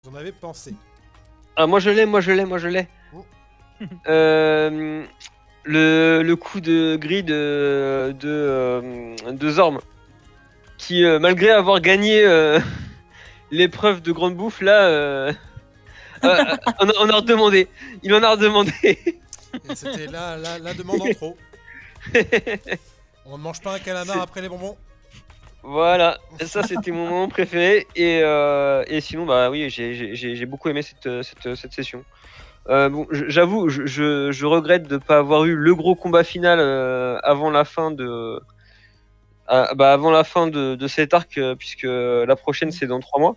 Vous en avez pensé. Ah, moi je l'ai. Oh. Le coup de gris de Zorm, qui malgré avoir gagné l'épreuve de grande bouffe là, on a redemandé. Il en a redemandé. Et c'était la demande en trop. On ne mange pas un calamar après les bonbons. Voilà, ça c'était mon moment préféré. Et sinon, bah oui, j'ai beaucoup aimé cette session. Bon, j'avoue, je regrette de ne pas avoir eu le gros combat final avant la fin de cet arc, puisque la prochaine c'est dans 3 mois,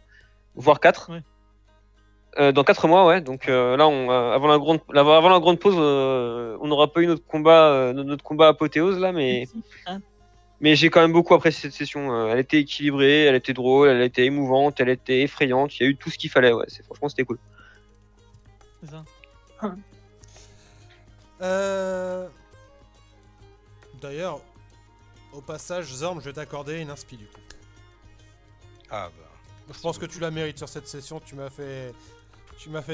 voire 4. Ouais. Dans 4 mois, ouais. Donc là, avant la grande pause, on n'aura pas eu notre combat apothéose là, mais j'ai quand même beaucoup apprécié cette session. Elle était équilibrée, elle était drôle, elle était émouvante, elle était effrayante. Il y a eu tout ce qu'il fallait. Ouais, franchement, c'était cool. C'est ça. D'ailleurs, au passage, Zorm, je vais t'accorder une inspi du coup. Ah bah. Je pense que tu la mérites sur cette session. Tu m'as fait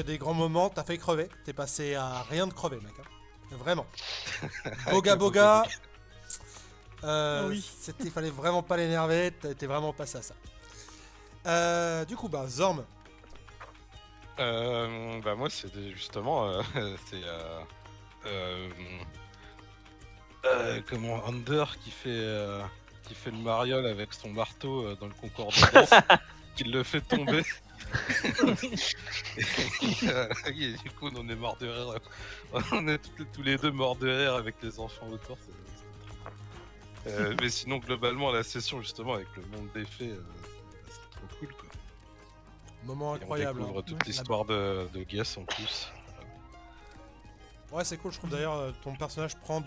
des grands moments. T'as fait crever. T'es passé à rien de crever, mec. Hein. Vraiment. Boga Boga. Oui. Fallait vraiment pas l'énerver. T'es vraiment passé à ça. Du coup, bah Zorm. Bah moi c'était justement comment Under qui fait le mariole avec son marteau dans le concours de danse, qui le fait tomber. Et du coup on est mort de rire. On est tous les deux morts de rire avec les enfants autour. Mais sinon globalement la session justement avec le monde des fées, c'est trop cool quoi. Moment Et incroyable. on découvre toute l'histoire de Guess en plus. Ouais, c'est cool. Je trouve d'ailleurs ton personnage prend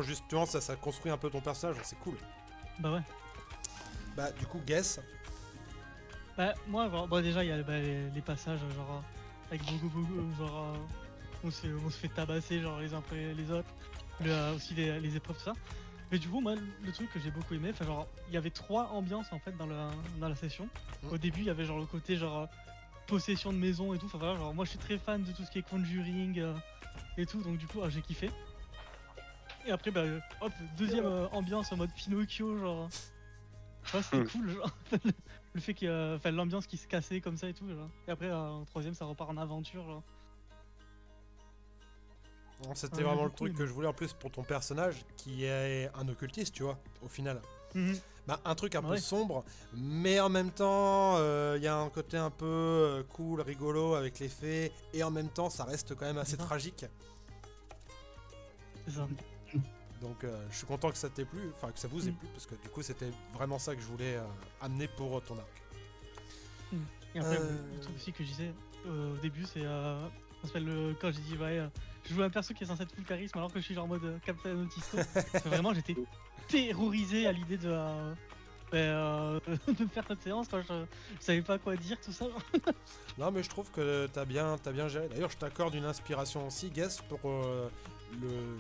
justement ça construit un peu ton personnage. C'est cool. Bah ouais. Bah du coup, Guess. Bah moi, bon, déjà il y a les passages genre avec beaucoup genre on se fait tabasser genre les uns après les autres. Aussi les épreuves tout ça. Mais du coup moi le truc que j'ai beaucoup aimé, enfin genre il y avait 3 ambiances en fait dans la session. Au début il y avait genre le côté genre possession de maison et tout. Enfin voilà, genre moi je suis très fan de tout ce qui est conjuring et tout, donc du coup j'ai kiffé. Et après bah hop, deuxième ambiance en mode Pinocchio genre. Ouais, c'était cool genre. Le fait qu'il y a l'ambiance qui se cassait comme ça et tout genre. Et après en troisième ça repart en aventure genre. C'était Ouais, vraiment le beaucoup, truc mais- que je voulais en plus pour ton personnage qui est un occultiste, tu vois, au final. Bah, un truc un peu Ouais. sombre, mais en même temps, il y a un côté un peu cool, rigolo avec les fées, et en même temps, ça reste quand même assez C'est ça. tragique. C'est ça. Donc, je suis content que ça t'ait plu, enfin que ça vous ait plu, parce que du coup, c'était vraiment ça que je voulais amener pour ton arc. Et après, Euh. le truc aussi que je disais au début, c'est. Ça s'appelle quand j'ai dit, ouais, je joue un perso qui est censé être full charisme alors que je suis genre en mode Captain Autisto. Parce que vraiment, j'étais terrorisé à l'idée de faire cette séance quand je savais pas quoi dire, tout ça. Non, mais je trouve que t'as bien géré. D'ailleurs, je t'accorde une inspiration aussi, Guess, pour le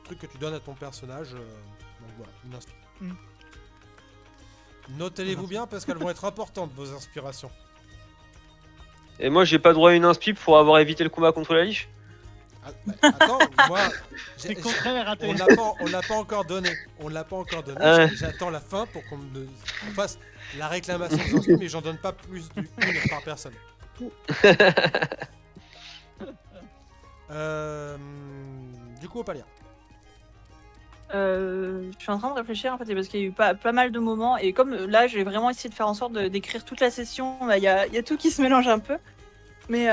truc que tu donnes à ton personnage. Donc voilà, une inspiration. Notez-les-vous bien parce qu'elles vont être importantes, vos inspirations. Et moi, j'ai pas droit à une inspi pour avoir évité le combat contre la liche. Ah, bah, attends, moi, C'est contraire à tes. on l'a pas encore donné. On l'a pas encore donné. J'attends la fin pour qu'on fasse la réclamation des inspi, mais j'en donne pas plus d'une par personne. Du coup, Opalia. Je suis en train de réfléchir en fait, parce qu'il y a eu pas mal de moments et comme là j'ai vraiment essayé de faire en sorte d'écrire toute la session, bah, il y a tout qui se mélange un peu. Mais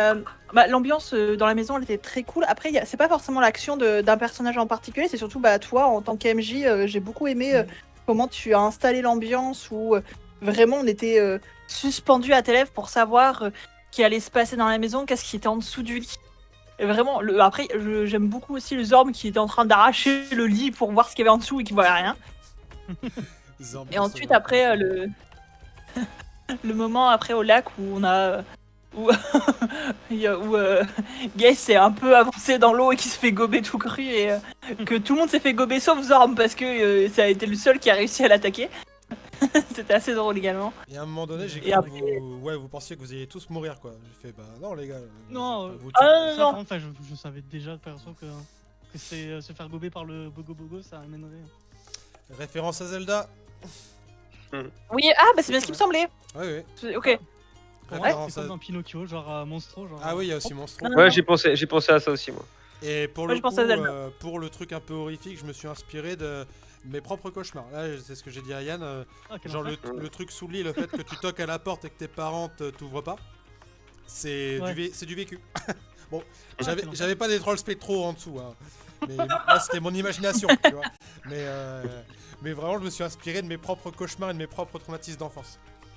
bah, l'ambiance dans la maison elle était très cool. Après c'est pas forcément l'action d'un personnage en particulier, c'est surtout bah, toi en tant qu'MJ, j'ai beaucoup aimé comment tu as installé l'ambiance où vraiment on était suspendu à tes lèvres pour savoir ce qui allait se passer dans la maison, qu'est-ce qui était en dessous du lit. Et vraiment, après, j'aime beaucoup aussi le Zorm qui était en train d'arracher le lit pour voir ce qu'il y avait en dessous et qui voyait rien. Et ensuite, après, le moment après au lac où on a. Où Guess s'est un peu avancé dans l'eau et qui se fait gober tout cru et que tout le monde s'est fait gober sauf Zorm parce que ça a été le seul qui a réussi à l'attaquer. C'était assez drôle également. Et à un moment donné, j'ai Et cru que après- vous pensiez que vous alliez tous mourir quoi. J'ai fait bah non les gars. Non, vous Ah, tuez. Ça, non. par contre, enfin, je savais déjà de perso que c'est se faire gober par le Bogo Bogo, ça amènerait. Référence à Zelda. Oui, bah c'est bien ce qui me semblait. Ouais. Ok. Pour moi, Référence c'est comme à... dans Pinocchio, genre Monstro. Genre, Ah oui, il y a aussi Monstro. Non, Ouais, j'ai pensé à ça aussi, moi. Et pour Moi, le je coup, pensais à Zelda. pour le truc un peu horrifique, je me suis inspiré de mes propres cauchemars. Là, c'est ce que j'ai dit à Yann. Ah, quel Genre enfer. le truc sous le lit, le fait que tu toques à la porte et que tes parents t'ouvrent pas, c'est Ouais. du vécu. Bon, quel enfer. j'avais pas des trolls spectro en dessous, hein. Mais là c'était mon imagination, tu vois. Mais vraiment, je me suis inspiré de mes propres cauchemars et de mes propres traumatismes d'enfance.